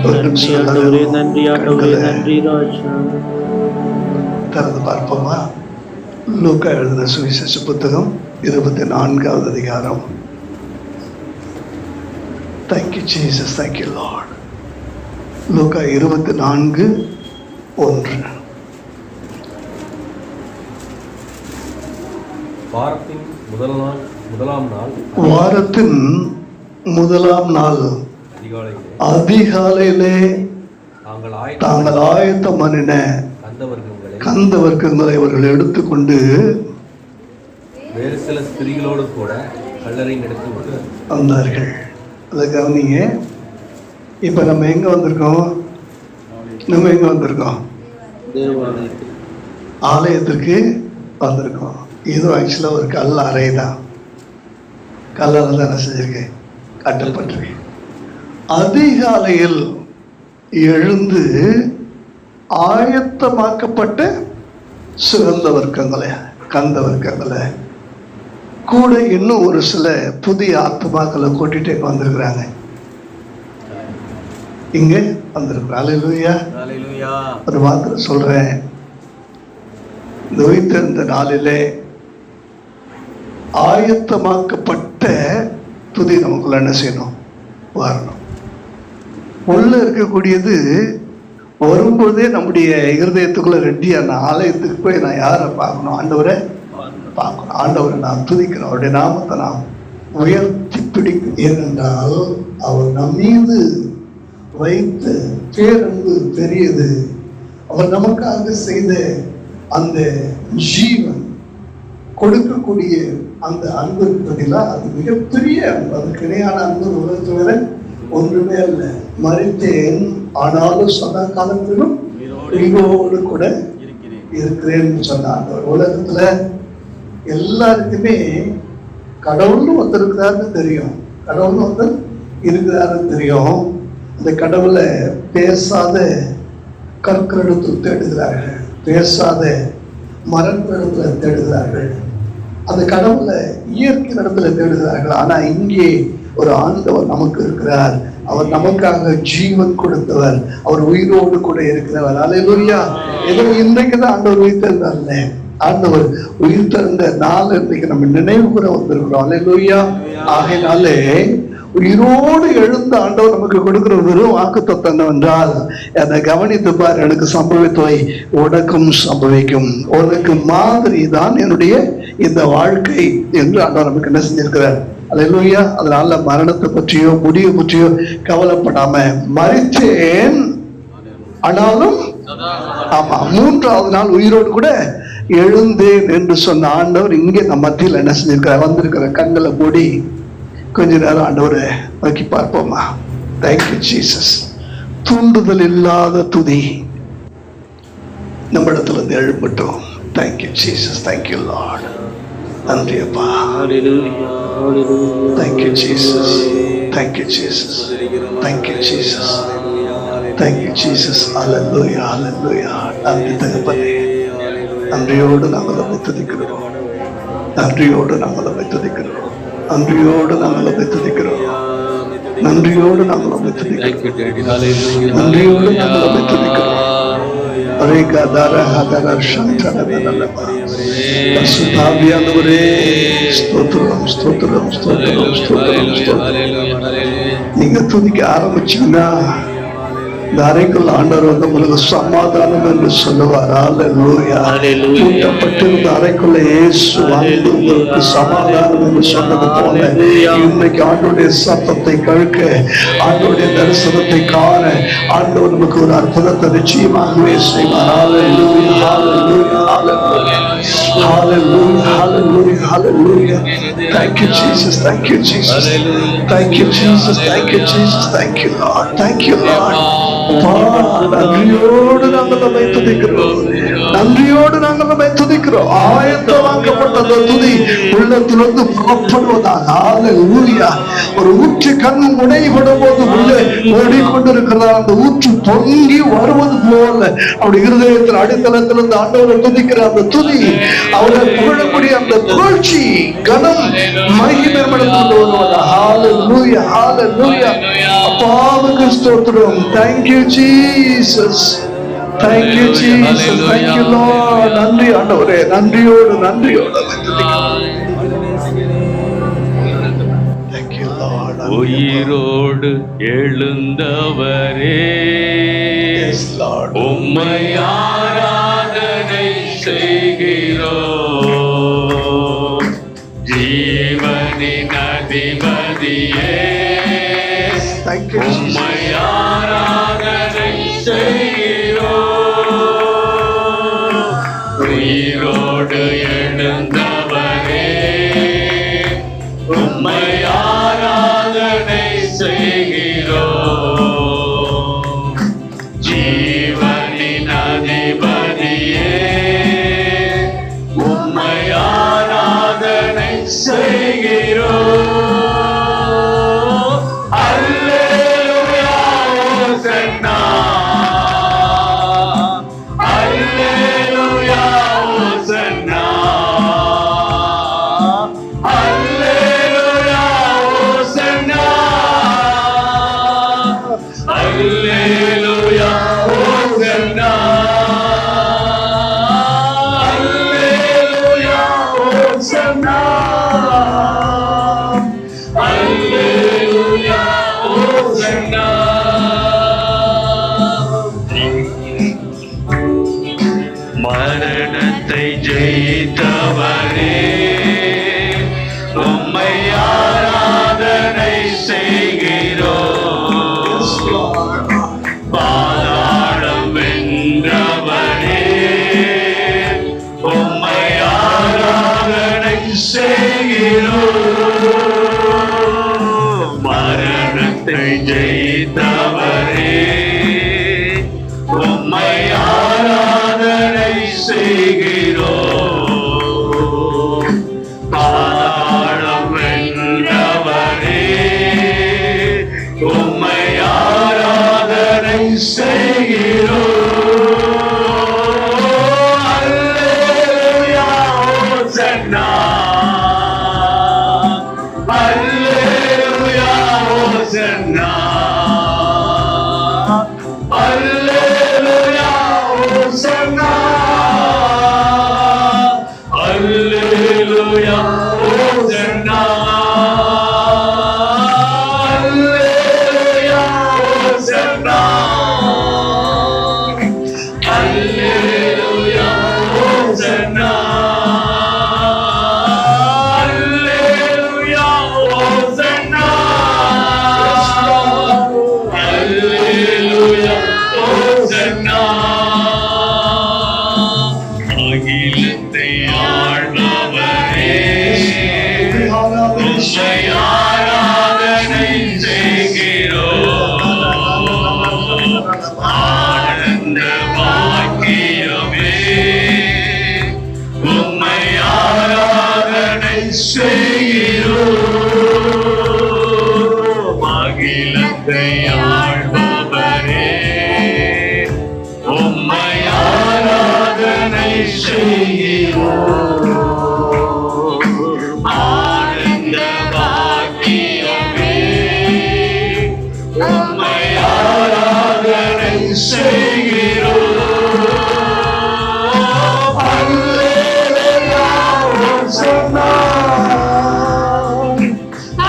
நன்றி ஆண்டவரே, நன்றி ஆண்டவரே, நன்றி ராஜா. திறந்து பார்ப்போமா? லூக்கா எழுதின சுவிசேஷ புத்தகம் 24வது அதிகாரம். Thank you Jesus, thank you lord. லூக்கா 24:1. வாரத்தின் முதலாம் நாள் அதிகாலையிலே தாங்கள் ஆயத்தம் பண்ணின கந்த வர்க்கங்களை அவர்கள் எடுத்துக்கொண்டு வேறு சில ஸ்திரீகளோடு கூட கல்லறை எடுத்து வந்தார்கள். அதை கவனிங்க. இப்ப நம்ம எங்க வந்திருக்கோம்? ஆலயத்திற்கு வந்திருக்கோம். இது ஆக்சுவலா ஒரு கல் அறை தான். கல்லால் தான் என்ன செஞ்சிருக்கேன்? கட்டப்பட்டிருக்கேன். அதிகாலையில் எழுந்து ஆயத்தமாக்கப்பட்ட சிறந்த வர்க்கங்களை, கந்த வர்க்கங்களை கூட இன்னும் ஒரு சில புதிய ஆத்மாக்களை கூட்டிகிட்டே வந்திருக்கிறாங்க. இங்க வந்திருக்கிறோம். அல்லேலூயா. ஒரு வார்த்தை சொல்றேன். இந்த உயிர்த்தெழுந்த நாளிலே ஆயத்தமாக்கப்பட்ட துதி நமக்குள்ள என்ன செய்யணும்? வரணும். உள்ள இருக்கக்கூடியது வரும்போதே நம்முடைய இருதயத்துக்குள்ள ரெடியான ஆலயத்துக்கு போய் நான் யாரை பார்க்கணும்? ஆண்டவரை பார்க்கணும். ஆண்டவரை நான் துதிக்கணும். அவருடைய நாமத்தை நாம் உயர்த்தி பிடிக்கும். ஏனென்றால் அவர் நம் மீது வைத்த பேரன்பு பெரியது. அவர் நமக்காக செய்த அந்த ஜீவன் கொடுக்கக்கூடிய அந்த அன்பு பதிலா அது மிகப்பெரிய அன்பு. அதுக்கு இணையான அன்பு உலகத்துல ஒன்றுமே அல்ல. மரித்தேன், ஆனாலும் சதா காலத்திலும் உயிரோடு கூட இருக்கிறேன்னு சொன்னாங்க. உலகத்துல எல்லாருக்குமே கடவுள்னு ஒருத்தர் இருக்கிறாருன்னு தெரியும். கடவுள்னு ஒருத்தர் இருக்கிறாருன்னு தெரியும். அந்த கடவுளை பேசாத கற்களிடத்தில் தேடுகிறார்கள், பேசாத மரங்களிடத்துல தேடுகிறார்கள், அந்த கடவுளை இயற்கை இடத்துல தேடுகிறார்கள். ஆனா இங்கே ஒரு ஆண்டவர் நமக்கு இருக்கிறார். அவர் நமக்காக ஜீவன் கொடுத்தவர். அவர் உயிரோடு கூட இருக்கிறவர். அல்லேலூயா. ஏதோ இன்றைக்குதான் ஆண்டவர் உயிர்த்தெழுந்தார்ல. ஆண்டவர் உயிர்த்தெழுந்த நாள் இன்றைக்கு நம்ம நினைவு கூட வந்திருக்கிறோம். அல்லேலூயா. ஆகையினாலே உயிரோடு எழுந்த ஆண்டவர் நமக்கு கொடுக்கிற வெறும் வாக்குத்தத்தம் என்னவென்றால், என்னை கவனித்து பார், எனக்கு சம்பவித்தவை உனக்கும் சம்பவிக்கும், உனக்கு மாதிரி தான் என்னுடைய இந்த வாழ்க்கை என்று ஆண்டவர் நமக்கு என்ன செஞ்சிருக்கிறார். அல்லேலூயா. அதனால மரணத்தை பற்றியோ முடிவு பற்றியோ கவலைப்படாம, மரித்தேன் ஆனாலும் ஆமா 3வது நாள் உயிரோடு கூட எழுந்தேன் என்று சொன்ன ஆண்டவர் இங்கே நம்ம மத்தியில் என்ன செஞ்சிருக்கிறார்? வந்திருக்கிற கண்களை மூடி கொஞ்ச நேரம் ஆண்டவரை நோக்கி பார்ப்போமா? Thank you Jesus. தூண்டுதல் இல்லாத துதி நம்ம இடத்துல இருந்து எழுப்பட்டும். Thank you Jesus, thank you lord. நன்றி அப்பா. Thank you Jesus, thank you Jesus, thank you Jesus, thank you Jesus. அல்லேலூயா, அல்லேலூயா. நன்றி தகப்பனே. நன்றியோடு நாங்கள் அதை துதிக்கிறோம். நன்றியோடு நாங்கள் அதை துதிக்கிறோம். நன்றியோடு நாங்கள் அதை துதிக்கிறோம். நன்றியோடு நாங்கள் அதை துதிக்கிறோம். நன்றியோடு நாங்கள் அதை துதிக்கிறோம். நீங்க துதிக்க ஆரம்பிச்சீங்கன்னா இந்த அறைக்குள்ள ஆண்டவர் வந்து உங்களுக்கு சமாதானம் என்று சொல்லுவார். அல்லேலூயா. பூட்டப்பட்டிருந்த அறைக்குள்ள இயேசு வந்து உங்களுக்கு சமாதானம் என்று சொன்னது போல இன்னைக்கு ஆண்டவருடைய சத்தத்தை கேட்க, ஆண்டவருடைய தரிசனத்தை காண ஆண்டவர் நமக்கு ஒரு அற்புதத்தை நிச்சயமாகவே செய்வார். அல்லேலூயா, அல்லேலூயா, அல்லேலூயா. Hallelujah, hallelujah, hallelujah. Thank you, Jesus. Thank you, Jesus. Thank you, Jesus. Thank you, Jesus. Thank you, Lord. Thank you, Lord. நன்றியோடு நாங்கள் நம்மை துதிக்கிறோம். நன்றியோடு நாங்கள் நம்மை துதிக்கிறோம். ஆயத்தமாக்கப்பட்ட அந்த துதி உள்ளத்திலிருந்து புறப்படுவதாக. ஹல்லேலூயா. ஒரு ஊற்று கண் உடைபடும் போது உள்ளே ஓடிக்கொண்டிருக்கிறதா அந்த ஊற்று பொங்கி வருவது போல அப்படி இருதயத்தில் அடித்தளத்திலிருந்து ஆண்டவரை துதிக்கிற அந்த துதி, அவரை புகழக்கூடிய அந்த புகழ்ச்சி, கனம், மகிமை கொண்டு வருவதா. ஹல்லேலூயா, ஹல்லேலூயா. அப்பாவுக்கு ஸ்தோத்திரம். Thank you Jesus. Thank you Jesus. Thank you Lord. நன்றி ஆண்டவரே. நன்றியோடு Thank you Lord. உயிரோடு எழுந்தவரே, உம்மை ஆராதனை செய்கிறோம். ஜீவனின் அதிபதியே, உம்மை ஆராதனை செய்கிறோம். உயிரோடு எழுந்தவரே, உம்மை ஆராதனை செய்கிறோம். ஜீவனின் அதிபதியே, உம்மை ஆராதனை செய்கிறோம். அல்லேலூயா ஓசன்னா, அல்லேலூயா ஓசன்னா, அல்லேலூயா ஓசன்னா, அல்லேலூயா ஓசன்னா, அல்லேலூயா ஓசன்னா, அல்லேலூயா ஓசன்னா. மரணத்தை ஜெயித்தவரே, உம்மை ஆராதனை செய்கிறோம். பாதாளம் வென்றவரே, உம்மை ஆராதனை செய்கிறோம். மரணத்தை ஜெயித்தவரே, உம்மை ஆராதனை செய்கிறோம். பாதாளம் வென்றவரே, உம்மை ஆராதனை செய்கிறோம். அல்லேலூயா ஓசன்னா, அல்லேலூயா ஓசன்னா, அல்லேலூயா ஓசன்னா, அல்லேலூயா ஓசன்னா, அல்லேலூயா ஓசன்னா, அல்லேலூயா ஓசன்னா, அல்லேலூயா ஓசன்னா, அல்லேலூயா ஓசன்னா. அகிலத்தை ஆள்பவரே, உம்மை ஆராதனை செய்கிறோம். ஆனந்த பாக்கியமே, உம்மை ஆராதனை செய்கிறோம். அகிலத்தை ஆள்பவரே, உம்மை ஆராதனை செய்கிறோம். ஆனந்த பாக்கியமே, உம்மை ஆராதனை செய்கிறோம். அல்லேலூயா ஓசன்னா,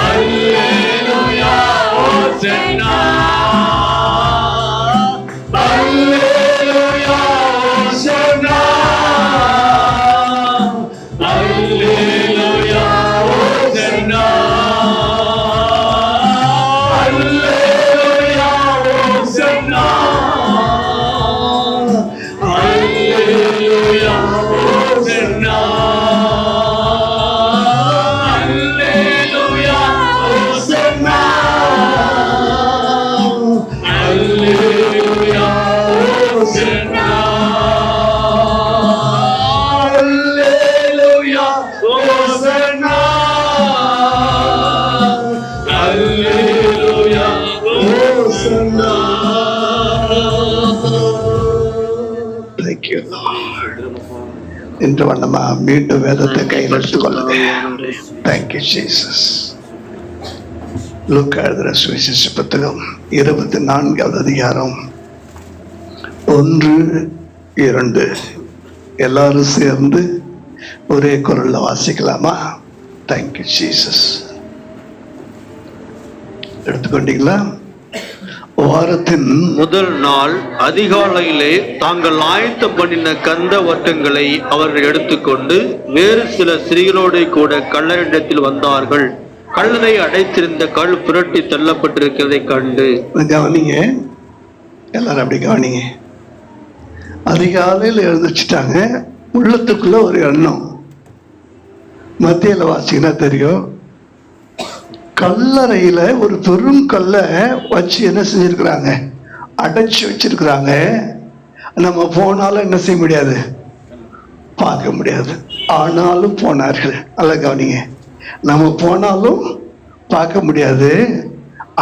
அல்லேலூயா ஓசன்னா, அல்லேலூயா ஓசன்னா, அல்லேலூயா ஓசன்னா, அல்லேலூயா ஓசன்னா, அல்லேலூயா ஓசன்னா, அல்லேலூயா ஓசன்னா, அல்லேலூயா ஓசன்னா, என்ற வண்ணமா மீண்டும் வேதத்தை கையில் எடுத்துக்கொள்ளுங்க. Thank you Jesus. லூக்கா எழுதுற சுவிசேஷ புத்தகம் 24வது அதிகாரம் 1-2 எல்லாரும் சேர்ந்து ஒரே குரல்ல வாசிக்கலாமா? Thank you Jesus. எடுத்துக்கொண்டீங்களா? வாரத்தின் முதல் நாள் அதிகாலையிலே தாங்கள் ஆயத்தம் பண்ணின கந்த வர்க்கங்களை அவர்கள் எடுத்துக்கொண்டு வேறு சில ஸ்திரீகளோடு கூட கல்லறிடத்தில் வந்தார்கள். கல்லறை அடைத்திருந்த கல் புரட்டி தள்ளப்பட்டிருக்கிறதை கண்டு. கவனிங்க, எல்லாரும் அப்படி கவனிங்க. அதிகாலையில் எழுந்துச்சுட்டாங்க. உள்ளத்துக்குள்ள ஒரு எண்ணம். மத்தியில வாசிங்கன்னா தெரியும். கல்லறையில ஒரு பெரும் கல்லை வச்சு என்ன செஞ்சிருக்கிறாங்க? அடைச்சு வச்சிருக்கிறாங்க. நம்ம போனாலும் என்ன செய்ய முடியாது? பார்க்க முடியாது. ஆனாலும் போனார்கள். அல்ல கவனிங்க, நம்ம போனாலும் பார்க்க முடியாது,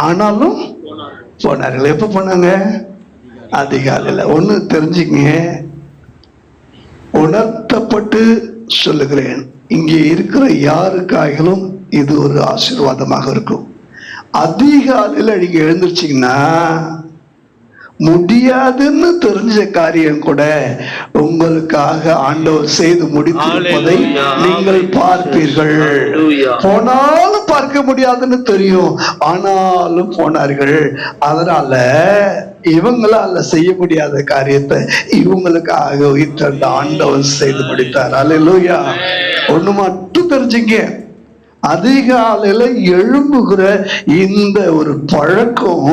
ஆனாலும் போனார்கள். எப்ப போனாங்க? அதிகாலையில். ஒண்ணு தெரிஞ்சுங்க, உணர்த்தப்பட்டு சொல்லுகிறேன், இங்கே இருக்கிற யாருக்காகவும் இது ஒரு ஆசீர்வாதமாக இருக்கும். அதிகாலையில் நீங்க எழுந்திருச்சீங்கன்னா முடியாதுன்னு தெரிஞ்ச காரியம் கூட உங்களுக்காக ஆண்டவர் செய்து முடித்திருப்பதை நீங்கள் பார்ப்பீர்கள். போனாலும் பார்க்க முடியாதுன்னு தெரியும், ஆனாலும் போனார்கள். அதனால இவங்களால செய்ய முடியாத காரியத்தை இவங்களுக்காக உயிர்த்தெழுந்த ஆண்டவர் செய்து முடித்தார். அல்லேலூயா. ஒண்ணு மட்டும் தெரிஞ்சுங்க, அதிகாலையில எழும்புகிற இந்த ஒரு பழக்கம்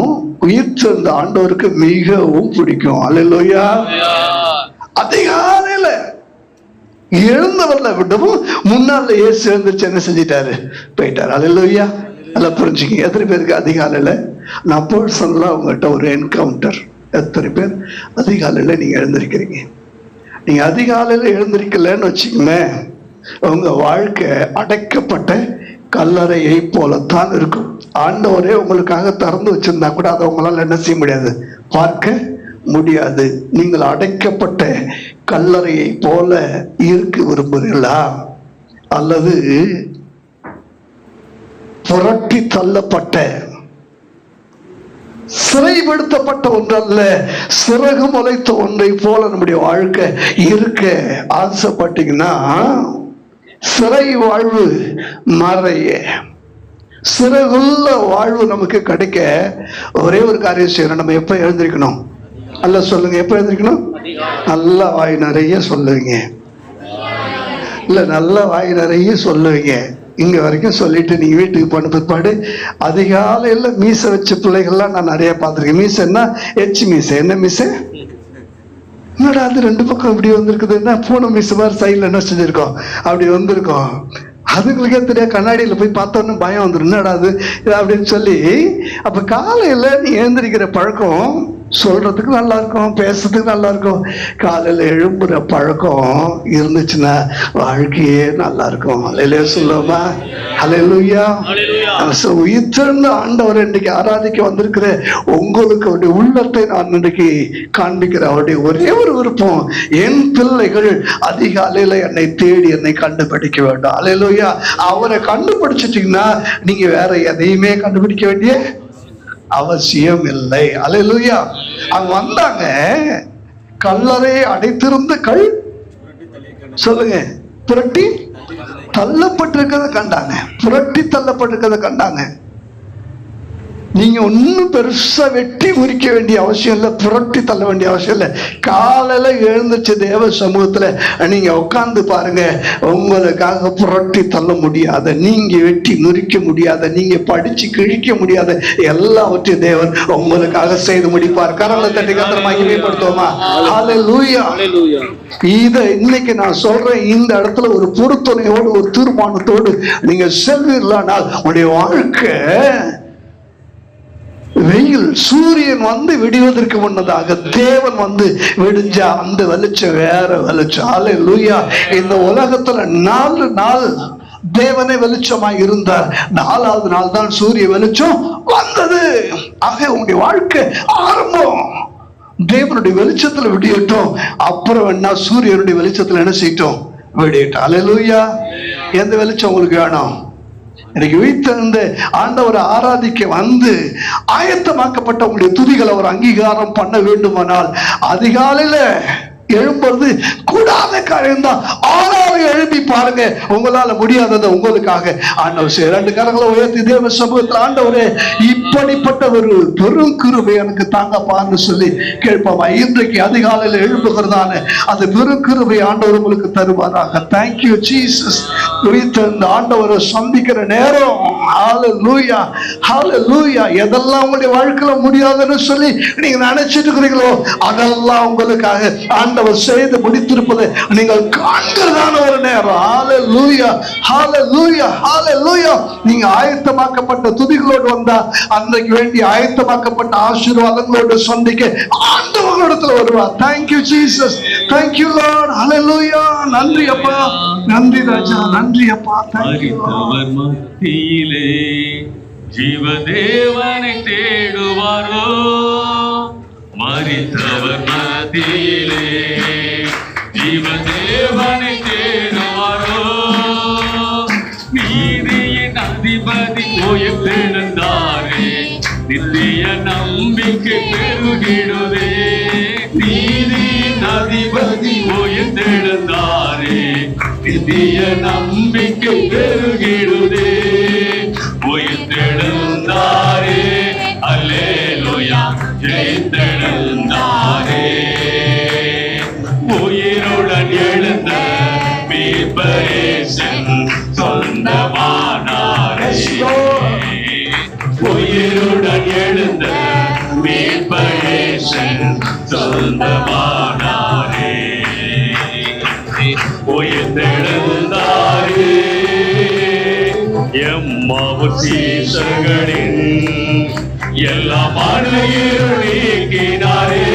உயிர்த்தெழுந்த ஆண்டவருக்கு மிகவும் பிடிக்கும். அல்லேலூயா. அதிகாலையில எழுந்தவர்ல விடவும் முன்னால இயேசு எழுந்துச்சு என்ன செஞ்சிட்டாரு? போயிட்டாரு. அல்லேலூயா. அதெல்லாம் புரிஞ்சுங்க. எத்தனை பேருக்கு அதிகாலையில நான் பர்சனலா உங்கள்கிட்ட ஒரு என்கவுண்டர்? எத்தனை பேர் அதிகாலையில நீங்க எழுந்திருக்கிறீங்க? நீங்க அதிகாலையில எழுந்திருக்கலன்னு வச்சுக்கோங்களேன், உங்க வாழ்க்கை அடைக்கப்பட்ட கல்லறையை போலத்தான் இருக்கும். ஆண்டவரே உங்களுக்காக திறந்து வச்சிருந்தா கூட அதை உங்களால் என்ன செய்ய முடியாது? பார்க்க முடியாது. நீங்கள் அடைக்கப்பட்ட கல்லறையை போல இருக்க விரும்புகிறீர்களா? அல்லது புரட்டி தள்ளப்பட்ட சிறைப்படுத்தப்பட்ட ஒன்றல்ல, சிறகு முளைத்த ஒன்றை போல நம்முடைய வாழ்க்கை இருக்க ஆசைப்பட்டீங்கன்னா, சிறை வாழ்வு மறைய சிறகுள்ள வாழ்வு நமக்கு கிடைக்க ஒரே ஒரு காரியம் செய்யணும். நம்ம எப்ப எழுந்திருக்கணும்? அல்ல சொல்லுங்க, எப்ப எழுந்திருக்கணும்? நல்ல வாய் நிறைய சொல்லுவீங்க. இல்ல, நல்ல வாய் நிறைய சொல்லுவீங்க. இங்க வரைக்கும் சொல்லிட்டு நீங்க வீட்டுக்கு போன பிற்பாடு அதிகாலையில மீசை வச்ச பிள்ளைகள்லாம் நான் நிறைய பார்த்திருக்கேன். மீசைன்னா எச்சி மீசை. என்ன மீசை? என்னடா அது ரெண்டு பக்கம் இப்படி வந்திருக்குதுன்னா பூனை மீசை மாதிரி சைட்ல என்ன செஞ்சிருக்கோம்? அப்படி வந்திருக்கோம். அதுங்களுக்கே தெரியாது. கண்ணாடியில போய் பார்த்தோன்னு பயம் வந்துடும், என்னடா அது அப்படின்னு சொல்லி. அப்ப காலையில நீ எழுந்திருக்கிற பழக்கம் சொல்றதுக்கு நல்லா இருக்கும், பேசுறதுக்கு நல்லா இருக்கும். காலையில எழும்புற பழக்கம் இருந்துச்சுன்னா வாழ்க்கையே நல்லா இருக்கும். அல்லேலூயா சொல்லுமா? அல்லேலூயா. உயிர்த்தெழுந்த ஆண்டவர் இன்றைக்கு ஆராதிக்க வந்திருக்கிற உங்களுக்கு அவருடைய உள்ளத்தை நான் இன்றைக்கு காண்பிக்கிற அவருடைய ஒரே ஒரு விருப்பம், என் பிள்ளைகள் அதிகாலையில என்னை தேடி என்னை கண்டுபிடிக்க வேண்டும். அல்லேலூயா. அவரை கண்டுபிடிச்சிட்டீங்கன்னா நீங்க வேற எதையுமே கண்டுபிடிக்க வேண்டிய அவசியம் இல்லை. அல்லேலூயா. அங்க வந்தாங்க, கல்லறை அடைத்திருந்த கல் சொல்லுங்க புரட்டி தள்ளப்பட்டிருக்கிறத கண்டாங்க. புரட்டி தள்ளப்பட்டிருக்கிறத கண்டாங்க. நீங்க ஒன்னும் பெருசா வெட்டி முறிக்க வேண்டிய அவசியம் இல்லை, புரட்டி தள்ள வேண்டிய அவசியம் இல்லை. காலையில எழுந்துச்சு தேவ சமூகத்துல நீங்க உட்கார்ந்து பாருங்க, உங்களுக்காக புரட்டி தள்ள முடியாத, நீங்க வெட்டி முறிக்க முடியாத, நீங்க படிச்சு கிழிக்க முடியாத எல்லாவற்றையும் தேவன் உங்களுக்காக செய்து முடிப்பார். கரங்களை தட்டி கர்த்தரை மகிமைப்படுத்துவோமா? ஹல்லேலூயா. இத இன்னைக்கு நான் சொல்றேன், இந்த இடத்துல ஒரு பொறுத்துணையோடு ஒரு தீர்மானத்தோடு நீங்க செல்வீர்களானால் உங்களுடைய வாழ்க்கை வெயில் சூரியன் வந்து விடுவதற்கு முன்னதாக தேவன் வந்து விடிஞ்சா அந்த வெளிச்சம் வேற வெளிச்சம். அல்லேலூயா. இந்த உலகத்துல 4 நாள் தேவனே வெளிச்சமாய் இருந்தார், 4வது நாள் தான் சூரிய வெளிச்சம் வந்தது. ஆக உங்களுடைய வாழ்க்கை ஆரம்பம் தேவனுடைய வெளிச்சத்துல விடியட்டும். அப்புறம் என்ன, சூரியனுடைய வெளிச்சத்துல என்ன செய்யட்டும்? விடியட்டும். அல்லேலூயா. எந்த வெளிச்சம் உங்களுக்கு வேணும்? எனக்கு உயிர்த்தெழுந்த ஆண்டவரை ஆராதிக்க வந்து ஆயத்தமாக்கப்பட்ட உங்களுடைய துதிகளை ஒரு அங்கீகாரம் பண்ண வேண்டுமானால் அதிகாலையில எழும்புறது கூடாத காரியம் தான். ஆனாலும் எழுப்பி பாருங்க. உங்களால முடியாததை உங்களுக்காக ஆண்டவர் 2 கரங்களை உயர்த்தி தேவ சமூகத்தில், ஆண்டவரே இப்படிப்பட்ட ஒரு பெரும் கிருபை எனக்கு தாங்கப்பான்னு சொல்லி கேட்போமா? இன்றைக்கு அதிகாலையில் எழுப்புகிறதான அந்த பெரும் கிருபை ஆண்டவர் உங்களுக்கு தருவாராக. Thank you Jesus. இந்த ஆண்டவரை சந்திக்கிற நேரம், ஹல்லேலூயா ஹல்லேலூயா. எதெல்லாம் உங்களுடைய வாழ்க்கையில முடியாதுன்னு சொல்லி நீங்க நினைச்சிட்டு இருக்கிறீங்களோ அதெல்லாம் உங்களுக்காக ஆண்டவர் செய்து முடித்திருப்பதை நீங்கள் காண்கிறதான ஒரு நேரம். ஹல்லேலூயா ஹல்லேலூயா ஹல்லேலூயா. நீங்க ஆயத்தமாக்கப்பட்ட துதிகளோடு வந்தா அன்றைக்கு வேண்டிய ஆயத்தமாக்கப்பட்ட ஆசீர்வாதங்களோடு சந்திக்க ஆண்டவரிடத்துல வருவார். Thank you Jesus. Thank you lord. ஹல்லேலூயா. நன்றி அப்பா, நன்றி ராஜா, நன்றி அப்பா. மரித்தவர் மத்தியிலே ஜீவதேவனை தேடுவாரோ? மரித்தவர் மத்தியிலே ஜீவதேவனை தேடுவாரோ? நீதியின் அதிபதி உயிர்த்தெழுந்தாரே, நித்திய நம்பிக்கை பெருகிடுதே. நீதியின் அதிபதி உயிர்த்தெழுந்தாரே, நித்திய நம்பிக்கை பெருகிடுதே. உயிர்த்தெழுந்தாரே, அல்லேலூயா, ஜெயித்தெழுந்தாரே. உயிருடன் எழுந்த மீட்பரேசன் சொந்தமானாரே. உயிருடன் எழுந்த மீட்பரேசன் சொந்தமானாரே. உயிர்த்தெழுந்தாரே, எம்மாவூர் சீசர்களின் எல்லா மலையிருள் நீக்கினாரே.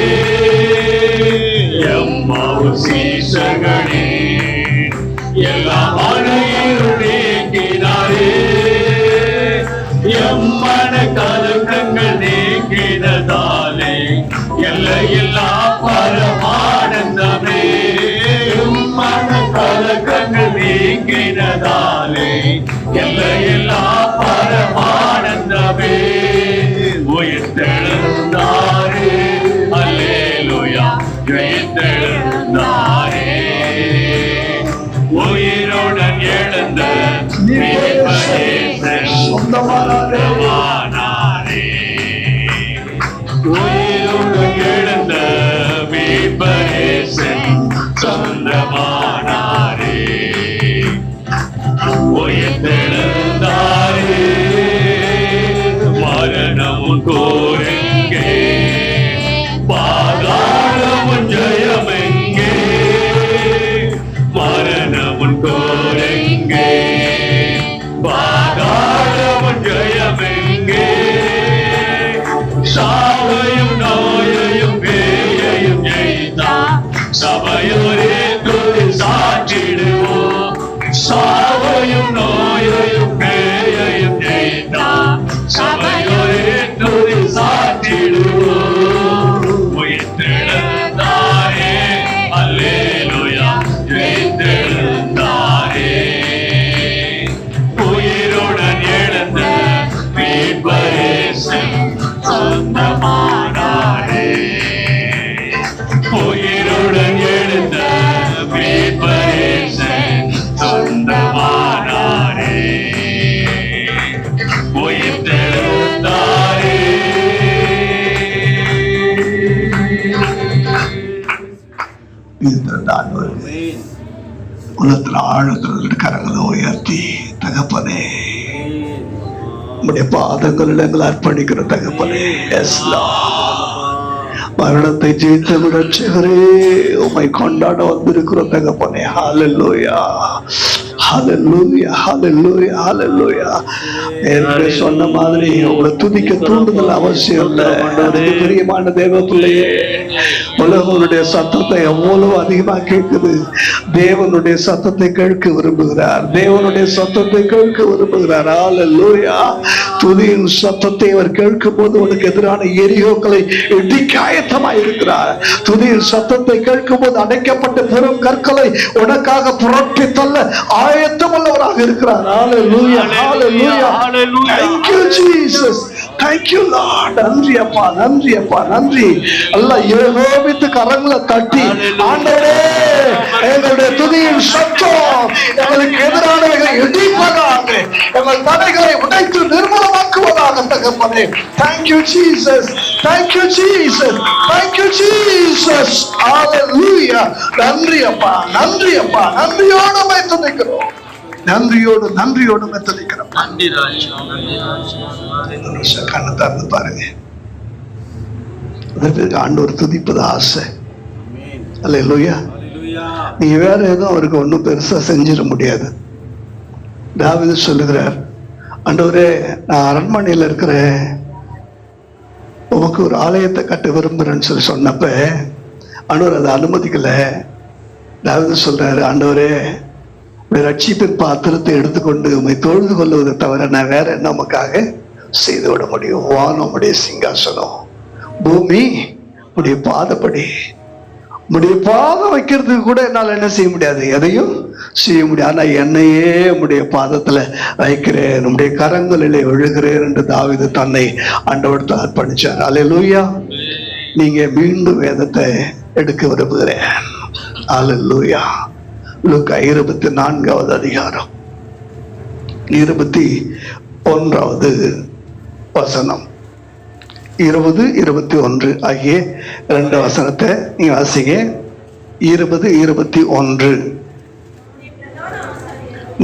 எம்மாவூர் சீசர்களின் எல்லா மலையிருள் நீக்கினாரே. எம்மன கலக்கங்கள் நீக்கினதாலே எல்லையில்லா பரமானந்தமே. எம்மன கலக்கங்கள் நீக்கினதாலே எல்லையில்லா பரமானந்தமே. உயிர்த்தெழுந்தாரே, அல்லேலூயா, ஜெயித்தெழுந்தாரே. உயிருடன் எழுந்த மீட்பரேசன் சொந்தமானாரே. உயிருடன் எழுந்த மீட்பரேசன் சொந்தமானாரே. உயிர்த்தெழுந்தாரே, மரணமும் கோரெங்கே, பாதாளமும் ஜெயமெங்கே. மரணமும் கோரெங்கே, பாதாளமும் ஜெயமெங்கே. சாவையும் நோயையும் பேயையும் ஜெயித்தான் சபையோரே துதி சாற்றிடுவோம். சாவையும் நோயையும் பேயையும் ஜெயித்தான் சபையோரே துதி சாற்றிடுவோம். உயிர்த்தெழுந்தாரே, அல்லேலூயா, ஜெயித்தெழுந்தாரே. உயிருடன் எழுந்த மீட்பரேசன் சொந்தமானாரே. உயிருடன் எழுந்த மீட்பரேசன் சொந்தமானாரே. உயிர்த்தெழுந்தாரே. உலகத்தில் ஆழத்தில் கரங்களை உயர்த்தி, தகப்பனே உடைய பாதங்களில் எங்களை அர்ப்பணிக்கிற தகப்பனே. எஸ் மரணத்தை ஜெயித்த ரட்சகரே, உம்மை கொண்டாட வந்திருக்கிற தகப்பனே. ஹல்லேலூயா ஹல்லேலூயா ஹல்லேலூயா ஹல்லேலூயா. என்று சொன்ன மாதிரி உங்களை துதிக்க தூண்டுதல் அவசியம் இல்லை. பிரியமான தேவ பிள்ளையே, உலகனுடைய சத்தத்தை எவ்வளவு அதிகமா கேட்குது. தேவனுடைய சத்தத்தை கேட்க விரும்புகிறார். தேவனுடைய சத்தத்தை கேட்க விரும்புகிறார். ஹல்லேலூயா. துதியின் சத்தத்தை அவர் கேட்கும் போது உனக்கு எதிரான எரியோக்களை இடிக்க ஆயத்தமாய் இருக்கிறார். துதியின் சத்தத்தை கேட்கும் போது அடைக்கப்பட்ட பெரும் கற்களை உனக்காக புரட்டி தள்ள ஆயத்தம் உள்ளவராக இருக்கிறார். ஹல்லேலூயா. ஹல்லேலூயா. Thank you Jesus. Thank you Lord. நன்றி அப்பா, நன்றி அப்பா, நன்றி. அல்லாஹ் யெகோவாவின் கரங்களை தட்டி, ஆண்டவரே எங்களுடைய துதியின் சத்தம் எங்களுக்கு எதிரானவைகளை இடிப்பதாக, எங்கள் தடைகளை உடைத்து நிர்மூலமாக்குவதாக தகப்பனே. Thank you Jesus. Thank you Jesus. Thank you Jesus. Hallelujah. நன்றி அப்பா, நன்றி அப்பா, நன்றியோடு உம்மை துதிக்கிறோம். நன்றியோடு மெத்தலிக்கிறோம். நன்றி ராஜா, நன்றி ராஜா. கண்ணை திறந்து பாருங்க. அதற்கு ஆண்டவர் துதிப்பது ஆசை. அல்லேலூயா. நீங்க வேற ஏதோ அவருக்கு ஒன்றும் பெருசா செஞ்சிட முடியாது. தாவீது சொல்லுகிறார், ஆண்டவரே நான் அரண்மனையில் இருக்கிறேன், உமக்கு ஒரு ஆலயத்தை கட்ட விரும்புறேன்னு சொல்லி சொன்னப்ப ஆண்டவர் அதை அனுமதிக்கல. தாவீது சொல்றாரு, ஆண்டவரே ரட்சிப்பின் பாத்திரத்தை எடுத்துக்கொண்டு உம்மை தொழுது கொள்வதை தவிர நான் வேற என்ன உமக்காக செய்து விட முடியும்? வானம் உடைய சிங்காசனம், பூமி உடைய பாதப்படி. உடைய பாதம் வைக்கிறதுக்கு கூட என்னால் என்ன செய்ய முடியாது, எதையும் செய்ய முடியாது. ஆனா என்னையே உடைய பாதத்துல வைக்கிறேன், நம்முடைய கரங்களிலே விழுகிறேன் என்று தாவீது தன்னை ஆண்டவரிடத்தில் அர்ப்பணிச்சார். அல்லேலூயா. நீங்க மீண்டும் வேதத்தை எடுக்க விரும்புகிறேன். அல்லேலூயா. லூக்கா 24வது அதிகாரம் 21வது வசனம், 20, 21 ஆகிய 2 வசனத்தை நீங்க வாசிங்க. 20, 21.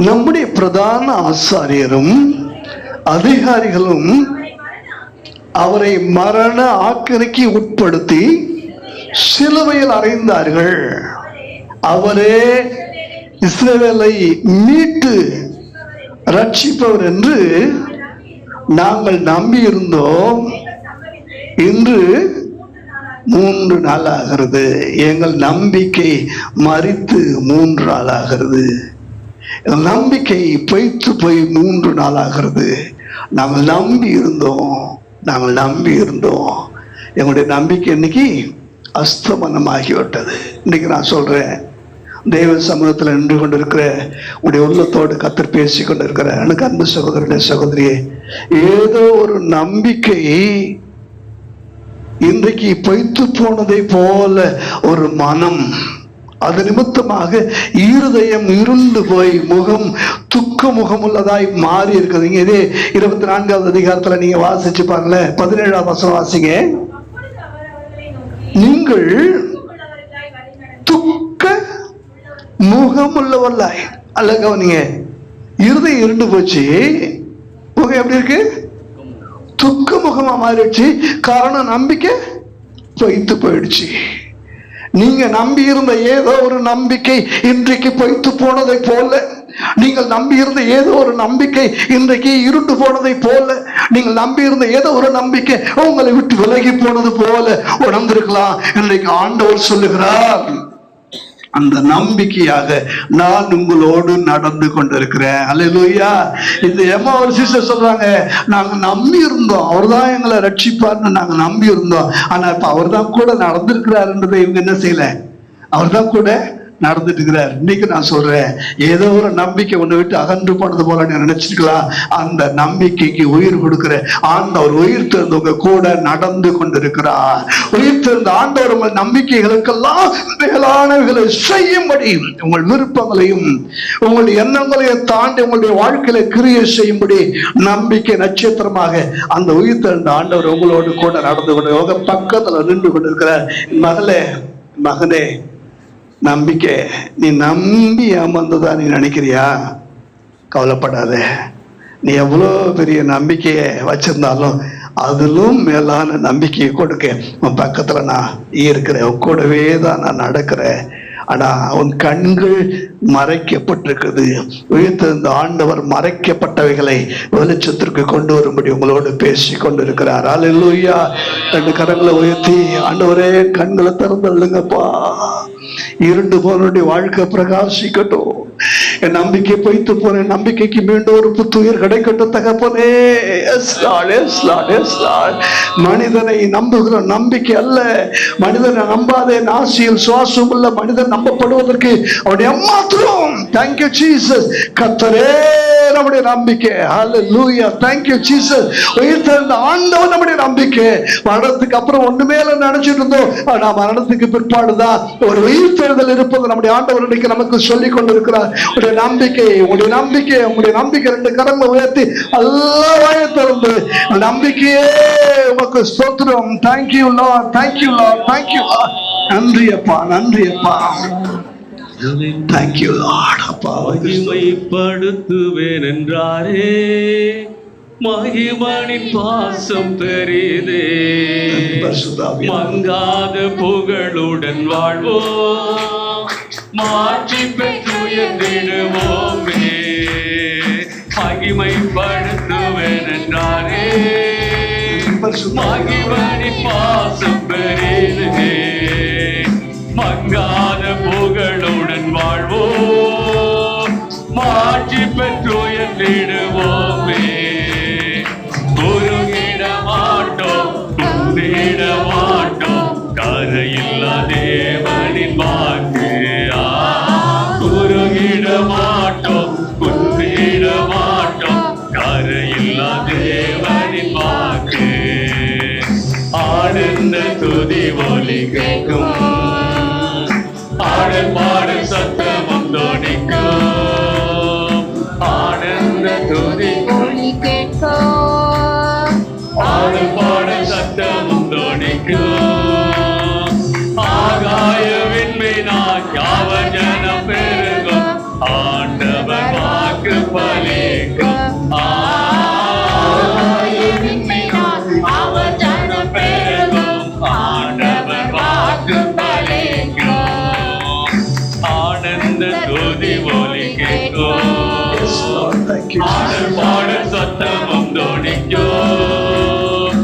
நம்முடைய பிரதான ஆசாரியரும் அதிகாரிகளும் அவரை மரண ஆக்கினைக்கு உட்படுத்தி சிலுவையில் அறைந்தார்கள். அவரே இஸ்ரவேலை மீட்டு ரட்சிப்பவர் என்று நாங்கள் நம்பி இருந்தோம். இன்று 3 நாள் ஆகிறது. எங்கள் நம்பிக்கை மரித்து 3 நாள் ஆகிறது. எங்கள் நம்பிக்கை பொய்த்து போய் 3 நாள் ஆகிறது. நாங்கள் நம்பி இருந்தோம். எங்களுடைய நம்பிக்கை இன்னைக்கு அஸ்தமனமாகிவிட்டது. இன்னைக்கு நான் சொல்றேன், தேவ சமூகத்தில் நின்று கொண்டிருக்கிற உடைய உள்ளத்தோடு கர்த்தர் பேசி கொண்டிருக்கிற எனக்கு அன்பு சகோதரனே, சகோதரியே, ஏதோ ஒரு நம்பிக்கை இன்றைக்கு பொய்த்து போனதை போல ஒரு மனம், அது நிமித்தமாக இருதயம் இருண்டு போய் முகம் துக்க முகம் உள்ளதாய் மாறி இருக்குது. இதே 24வது அதிகாரத்துல நீங்க வாசிச்சு பாருங்கள, 17வது வசனம் வாசிங்க. நீங்கள் துக்க முகம் உள்ளவர்களாய், அல்ல கவனிங்க, இருதயம் இருண்டு போச்சு, முகம் எப்படி இருக்கு, துக்க முகமா மாறிடுச்சு. காரணம் நம்பிக்கை பொய்த்து போயிடுச்சு. நீங்க நம்பி இருந்த ஏதோ ஒரு நம்பிக்கை இன்றைக்கு பொய்த்து போனதை போல, நீங்கள் நம்பி இருந்த ஏதோ ஒரு நம்பிக்கை இன்றைக்கு இருண்டு போனதை போல, நீங்கள் நம்பி இருந்த ஏதோ ஒரு நம்பிக்கை உங்களை விட்டு விலகி போனது போல உணர்ந்திருக்கலாம். இன்றைக்கு ஆண்டவர் சொல்லுகிறார், அந்த நம்பிக்கையாக நான் உங்களோடு நடந்து கொண்டிருக்கிறேன். அல்லேலூயா. இந்த எம்மாவூர் சிஸ்டர் சொல்றாங்க, நாங்க நம்பி இருந்தோம், அவர் தான் எங்களை ரட்சிப்பார்னு நாங்க நம்பி இருந்தோம். ஆனா இப்ப அவர் தான் கூட நடந்திருக்கிறாருன்றதை இவங்க என்ன செய்யல, அவர் தான் கூட நடந்துட்டு இருக்கிறார். இன்னைக்கு நான் சொல்றேன், ஏதோ ஒரு நம்பிக்கை ஒண்ணு விட்டு அகன்று போனது போல நீ நினைச்சிருக்கலாம். அந்த நம்பிக்கைக்கு உயிர் கொடுக்கிற ஆண்டவர் உயிர் தெரிந்தவங்க கூட நடந்து கொண்டிருக்கிறார். உயிர் தெரிந்த ஆண்டவர் உங்கள் நம்பிக்கைகளுக்கெல்லாம் மேலானவைகளை செய்யும்படி, உங்கள் விருப்பங்களையும் உங்களுடைய எண்ணங்களையும் தாண்டி உங்களுடைய வாழ்க்கையில கிரியை செய்யும்படி நம்பிக்கை நட்சத்திரமாக அந்த உயிர் தெரிந்த ஆண்டவர் உங்களோடு கூட நடந்து கொண்டு உங்க பக்கத்துல நின்று கொண்டிருக்கிறார். மகனே, நம்பிக்கை நீ நம்பி ஏமாந்ததா நீ நினைக்கிறியா? கவலைப்படாத. நீ எவ்வளோ பெரிய நம்பிக்கையை வச்சிருந்தாலும் அதிலும் மேலான நம்பிக்கையை கொடுக்க உன் பக்கத்துல நான் இருக்கிறேன், உன் கூடவே தான் நான் நடக்கிறேன். ஆனா உன் கண்கள் மறைக்கப்பட்டிருக்கிறது. உயிர்த்தெழுந்த ஆண்டவர் மறைக்கப்பட்டவைகளை வெளிச்சத்திற்கு கொண்டு வரும்படி உங்களோடு பேசி கொண்டிருக்கிறார். அல்லேலூயா. 2 கரங்களை உயர்த்தி, ஆண்டவரே கண்களை திறந்துள்ளுங்கப்பா, இருண்டு போனுடைய வாழ்க்கை பிரகாசிக்கட்டும், என் நம்பிக்கை பொய்த்து போன நம்பிக்கைக்கு மீண்டும் ஒரு புத்துயிர் கிடைக்கட்டும் தகப்பனே. மனிதனை நம்புகிற நம்பிக்கை அல்ல, மனிதனை நம்பாதே, நாசியில் சுவாசம் உள்ள மனிதன் நம்பப்படுவதற்கு அவருடைய மாத்திரம். Thank you Jesus. கர்த்தரே நம்முடைய நம்பிக்கை. ஹல்லேலூயா. Thank you Jesus. உயிர்த்தெழுந்த ஆண்டவர் நம்முடைய நம்பிக்கை. மரணத்துக்கு அப்புறம் ஒண்ணுமே நினைச்சிட்டு இருந்தோம், ஆனா மரணத்துக்கு பிற்பாடுதான் ஒரு உயிர்த்தெழுதல் இருப்பது நம்முடைய ஆண்டவர் இன்னைக்கு நமக்கு சொல்லிக் கொண்டிருக்கிறார். உடைய நம்பிக்கை, உங்களுடைய நம்பிக்கை, உங்களுடைய நம்பிக்கை 2 கரங்களை உயர்த்தி எல்லாம் வாயை திறந்து நம்பிக்கையே உமக்கு ஸ்தோத்திரம். Thank you Lord, thank you Lord, thank you lord. நன்றி அப்பா, நன்றி அப்பா, தேங்க்யூ லார்ட். அப்பா மகிமைப்படுத்துவேன் என்றாரே, மகிமனின் பாசம் பெரிதே, மங்காத புகழுடன் வாழ்வோம், மாற்றி பெற்றுயர்ந்திடுவோமே. மகிமைப்படுத்துவேன் என்றாரே, மகிமனின் பாசம் பெரிதே, மங்காத புகழுடன் வாழ்வோம், மாற்றி பெற்றுயர்ந்திடுவோமே. குறுகிட மாட்டோம், குந்திட மாட்டோம், கரையில்லா தேவனின் வாக்கு. குறுகிட மாட்டோம், குந்திட மாட்டோம், கரையில்லா தேவனின் வாக்கு. ஆனந்த துதி ஒலி கேட்கும், ஆடல் பாடல் சத்தமும் தொனிக்கும், ஆனந்த துதி ஒலி கேட்கும், ஆடல் பாடல் சத்தமும் தொனிக்கும். ஆகாய விண்மீனாய் யாவர் ஜனம் பெருகும், ஆண்டவர் வாக்கு பலிக்கும். ஆகாய விண்மீனாய் யாவர் ஜனம் பெருகும், ஆண்டவர் வாக்கு பலிக்கும். ஆனந்த துதி ஒலி கேட்கும், ஆடல் பாடல் சத்தமும் தொனிக்கும்.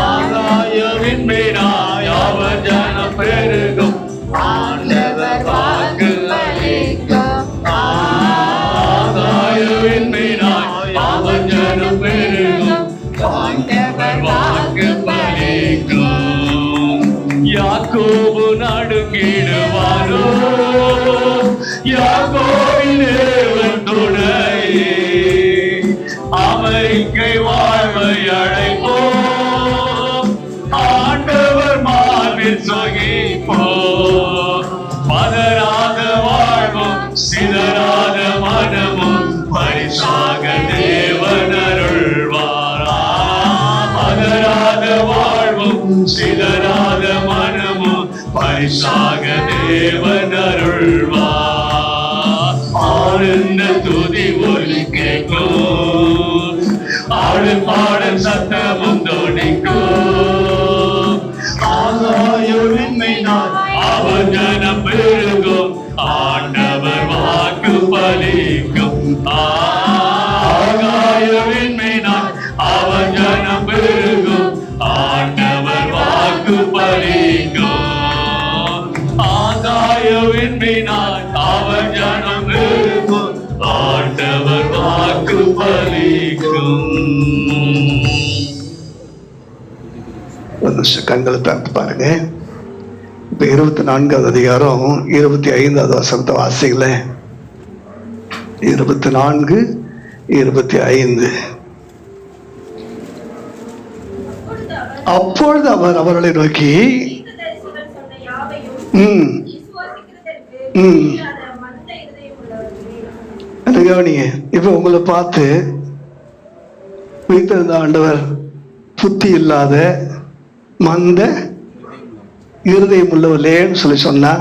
ஆகாய விண்மீனாய் யாவர் ஜனம் பெருகும், ஆண்டவர் வாக்கு பலிக்கும். ஆகாய விண்மீனாய் யாவர் ஜனம் பெருகும், ஆண்டவர் வாக்கு பலிக்கும். யாக்கோபு நடுங்கிடுவாரோ, யாக்கோபின் தேவன் துணையே, அமெரிக்கை வாழ்வை அழைப்போம், ஆண்டவர் மார்பில் சொகிப்போம். பதறாத வாழ்வும் சிதறாத மனமும் பரிசாக தேவன் அருள்வாரா. பதறாத வாழ்வும் சிதறாத மனமும் பரிசாக தேவன் அருள்வார். ஆனந்த துதி ஒலி கேட்கும், ஆடல் பாடல் சத்தமும் தொனிக்கும். ஆகாய விண்மீனாய் அவர் ஜனம் பெருகும், ஆண்டவர் வாக்கு பலிக்கும். ஆகாய விண்மீனாய் அவர் ஜனம் பெருகும், ஆண்டவர் வாக்கு பலிக்கும். ஆகாய விண்மீனாய் அவர் ஜனம் பெருகும், ஆண்டவர் வாக்கு பலிக்கும். ஒரு நிமிஷம் கண்களை திறந்து பாருங்க. இப்ப 24வது அதிகாரம் 25வது வசனத்தை வாசிக்கல. 24, 25. அப்பொழுது அவர் அவர்களை நோக்கி கவனிங்க. இப்ப உங்களை பார்த்து உயிர்த்தெழுந்த ஆண்டவர் புத்தி இல்லாத மந்த இருதயம் உள்ளவர்களேன்னு சொல்லி சொன்னா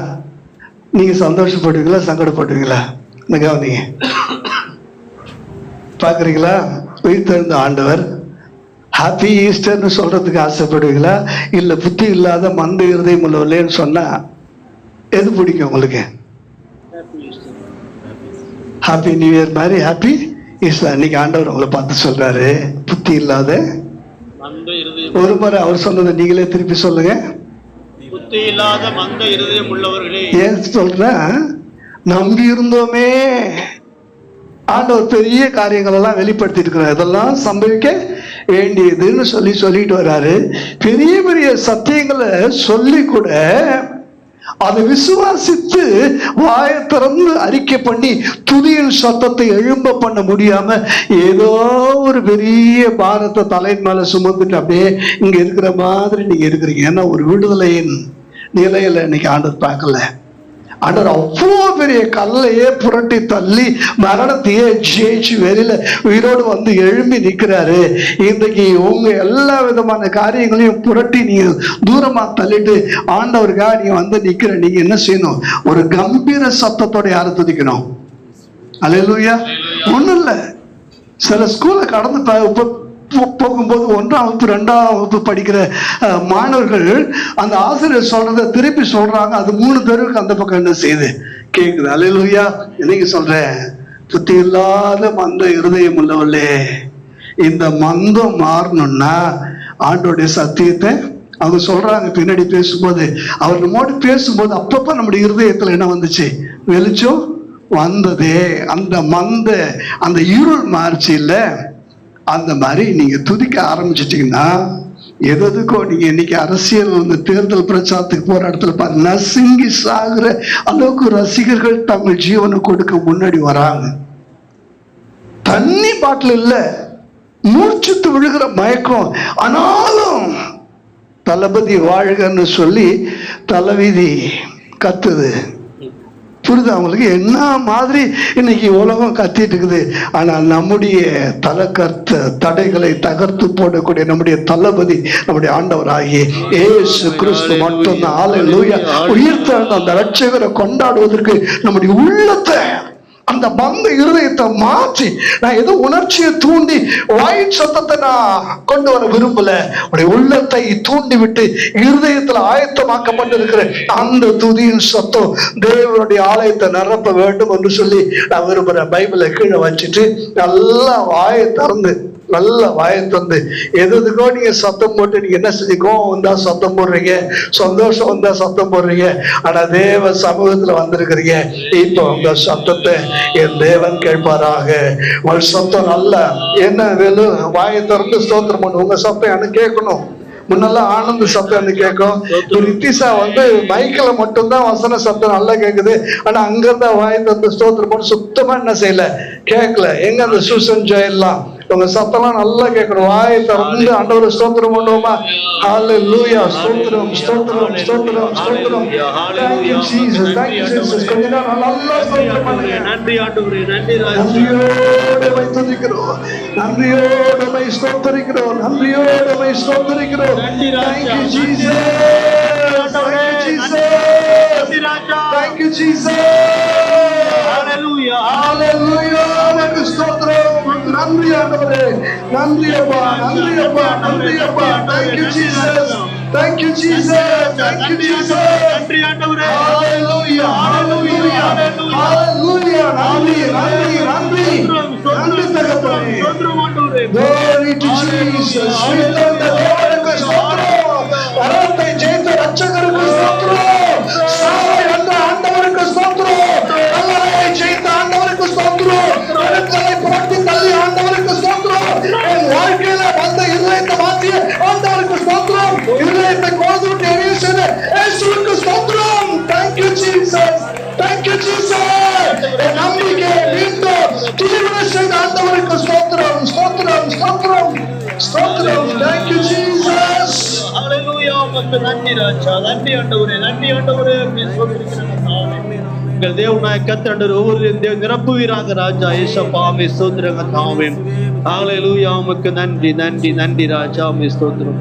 நீங்க சந்தோஷப்படுவீங்களா, சங்கடப்படுவீங்களா? கவனிங்க. பாக்குறீங்களா? உயிர்த்தெழுந்த ஆண்டவர் ஹாப்பி ஈஸ்டர்னு சொல்றதுக்கு ஆசைப்படுவீங்களா, இல்ல புத்தி இல்லாத மந்த இருதயம் உள்ளவர்களேன்னு சொன்னா எது பிடிக்கும் உங்களுக்கு? ஹாப்பி நியூ இயர் மாதிரி ஹாப்பி ஈஸ்டர். அன்னைக்கு ஆண்டவர் உங்களை பார்த்து சொல்றாரு, புத்தி இல்லாத மந்த இருதயம், ஒரு முறை அவர் சொன்னதை நீங்களே திருப்பி சொல்லுங்க. புத்தி இல்லாத மந்த இருதயம் உள்ளவர்களே. ஏன் சொல்றேன், நம்பி இருந்தோமே, ஆண்டவர் பெரிய காரியங்கள் எல்லாம் வெளிப்படுத்தி இருக்கிறார், இதெல்லாம் சம்பவிக்க வேண்டியதுன்னு சொல்லிட்டு வர்றாரு. பெரிய பெரிய சத்தியங்களை சொல்லி கூட அதை விசுவாசித்து வாயை திறந்து அறிக்கை பண்ணி துதியின் சத்தத்தை எழும்ப பண்ண முடியாம ஏதோ ஒரு பெரிய பாரத்தை தலையின் மேல சுமந்துட்டு அப்படியே இங்க இருக்கிற மாதிரி நீங்க இருக்கிறீங்க. ஏன்னா ஒரு விடுதலையின் நிலையில இன்னைக்கு ஆண்டவர் பார்க்கல. ஆண்டவர் அவ்வளோ பெரிய கல்லையே புரட்டி தள்ளி மரணத்தையே ஜெயிச்சு வெளியில உயிரோடு வந்து எழும்பி நிற்கிறாரு. இன்றைக்கு உங்க எல்லா விதமான காரியங்களையும் புரட்டி நீங்க தூரமா தள்ளிட்டு ஆண்டவருக்காக நீங்க வந்து நிக்கிற நீங்க என்ன செய்யணும்? ஒரு கம்பீர சத்தத்தோட யாரை துதிக்கணும்? அல்லேலூயா. ஒண்ணும் இல்லை, சில ஸ்கூல்ல கடந்து போகும்போது 1ஆம் வகுப்பு 2ஆம் வகுப்பு படிக்கிற மாணவர்கள் அந்த ஆசிரியர் சொல்றதை திருப்பி சொல்றாங்க. அது 3 பேருக்கு அந்த பக்கம் என்ன செய்யுது? கேக்குது. அல்லேலூயா. என்னைக்கு சொல்றேன், புத்தி இல்லாத மந்த இருதயம் உள்ளவர்களே, இந்த மந்தம் மாறணும்னா ஆண்டோடைய சத்தியத்தை அவங்க சொல்றாங்க. பின்னாடி பேசும்போது அவர் நம்மோடு பேசும்போது அப்பப்ப நம்முடைய இருதயத்துல என்ன வந்துச்சு? வெளிச்சம் வந்ததே. அந்த இருள் மாறிச்சு இல்ல, அந்த மாதிரி நீங்க துதிக்க ஆரம்பிச்சிட்டீங்கன்னா எதுக்கோ நீங்க இன்னைக்கு அரசியல் தேர்தல் பிரச்சாரத்துக்கு போற இடத்துல பாருங்க, நசுங்கி சாகுற அளவுக்கு ரசிகர்கள் தங்கள் ஜீவனை கொடுக்க முன்னாடி வராங்க. தண்ணி பாட்டில் இல்ல, மூச்சுத்து விழுகிற மயக்கம், ஆனாலும் தளபதி வாழ்கன்னு சொல்லி தலைவிதி கத்துது. புரியுது அவங்களுக்கு? என்ன மாதிரி இன்னைக்கு உலகம் கத்திட்டு இருக்குது. ஆனால் நம்முடைய தடைகளை தகர்த்து போடக்கூடிய நம்முடைய தளபதி நம்முடைய ஆண்டவராகிய இயேசு கிறிஸ்து மட்டும்தான். அல்லேலூயா. உயிர்த்தெழுந்த அந்த ரட்சகரை கொண்டாடுவதற்கு நம்முடைய உள்ளத்தை, அந்த பந்த இருதயத்தை மாற்றி, நான் ஏதோ உணர்ச்சியை தூண்டி வாயின் சத்தத்தை நான் கொண்டு வர விரும்பல. உடைய உள்ளத்தை தூண்டி விட்டு இருதயத்துல ஆயத்தமாக்கப்பட்டிருக்கிற அந்த துதியின் சத்தம் தேவனுடைய ஆலயத்தை நிரப்ப வேண்டும் என்று சொல்லி நான் விரும்புறேன். பைபிளை கீழே வச்சுட்டு நல்லா வாயை திறந்து எதுக்கோ நீங்க சத்தம் போட்டு நீங்க என்ன செஞ்சு, கோவம் வந்தா சத்தம் போடுறீங்க, சந்தோஷம் வந்தா சத்தம் போடுறீங்க. ஆனா தேவ சமூகத்துல வந்திருக்கிறீங்க. இப்போ உங்க சத்தத்தை என் தேவன் கேட்பாராக. உங்க சத்தம் நல்லா என்ன வேணும், வாயை திறந்து ஸ்தோத்திரம் பண்ணு. உங்க சத்தம் எனக்கு கேட்கணும். முன்னெல்லாம் ஆனந்த சத்தம் கேட்கும். ரித்திஷா மைக்கில் மட்டும்தான் வசன சத்தம் நல்லா கேட்குது. ஆனா அங்க இருந்தா வாயை திறந்து ஸ்தோத்திரம் பண்ணு சுத்தமா என்ன செய்யல, கேட்கல. எங்க அந்த சூசன் ஜெயெல்லாம் உங்க சத்தம்லாம் நல்லா கேட்கணும். வாயை திறந்து ஆண்டவரை ஸ்தோத்திரம் பண்ணுவோமா? ஹல்லேலூயா. ஸ்தோத்திரம் ஸ்தோத்திரம் ஸ்தோத்திரம் ஸ்தோத்திரம். Thank you Jesus, thank you Jesus. கொஞ்ச நேரம் நல்லா ஸ்தோத்திரம் பண்ணுங்க. நன்றி ஆண்டவரே, நன்றி ராஜா. நன்றியோடு மை துதிக்கிறோம், நன்றியோடு மை ஸ்தோத்திரிக்கிறோம், நன்றியோடு மை ஸ்தோத்திரிக்கிறோம். Thank you Jesus, thank you Jesus, thank you Jesus. Hallelujah, hallelujah. உமக்கு ஸ்தோத்திரம். நன்றி ஆண்டவரே, நன்றி அப்பா, நன்றி அப்பா, நன்றி அப்பா. Thank you Jesus, thank you Jesus, thank you Jesus. நன்றி ஆண்டவரே. Hallelujah, hallelujah, hallelujah. நன்றி நன்றி நன்றி நன்றி தகப்பனே. Glory to Jesus. உயிர்த்தெழுந்த தேவனுக்கு ஸ்தோத்திரம். மரணத்தை ஜெயித்த ரட்சகருக்கு ஸ்தோத்திரம். சாவை வென்ற ஆண்டவருக்கு ஸ்தோத்திரம். கல்லறையை ஜெயித்த ஆண்டவருக்கு ஸ்தோத்திரம். கருக்களை புரட்டி தள்ளி ஆண்டவருக்கு ஸ்தோத்திரம். என் வாழ்க்கையில வந்த இருதயத்தை மாற்றிய ஆண்டவருக்கு ஸ்தோத்திரம். இருதயத்தை கோதுவிட்டு எரிய செய்த இயேசுவுக்கு ஸ்தோத்திரம். Thank you Jesus, thank you Jesus. என் நம்பிக்கை மீண்டும் துதிவிட செய்த ஆண்டவருக்கு ஸ்தோத்திரம் ஸ்தோத்திரம் ஸ்தோத்திரம் ஸ்தோத்திரம். Thank you Jesus. ஹalleluya. உமக்கு நன்றி ராஜா, நன்றி ஆண்டவரே, நன்றி ஆண்டவரே. எங்கள் தேவனாய கர்த்தர் ஒவ்வொரு நிரப்புவீராக ராஜா. ஏசப்பா மே ஸ்தோத்திரங்க தாவே. ஹalleluya. உமக்கு நன்றி நன்றி நன்றி ராஜா, மே ஸ்தோத்திரம்.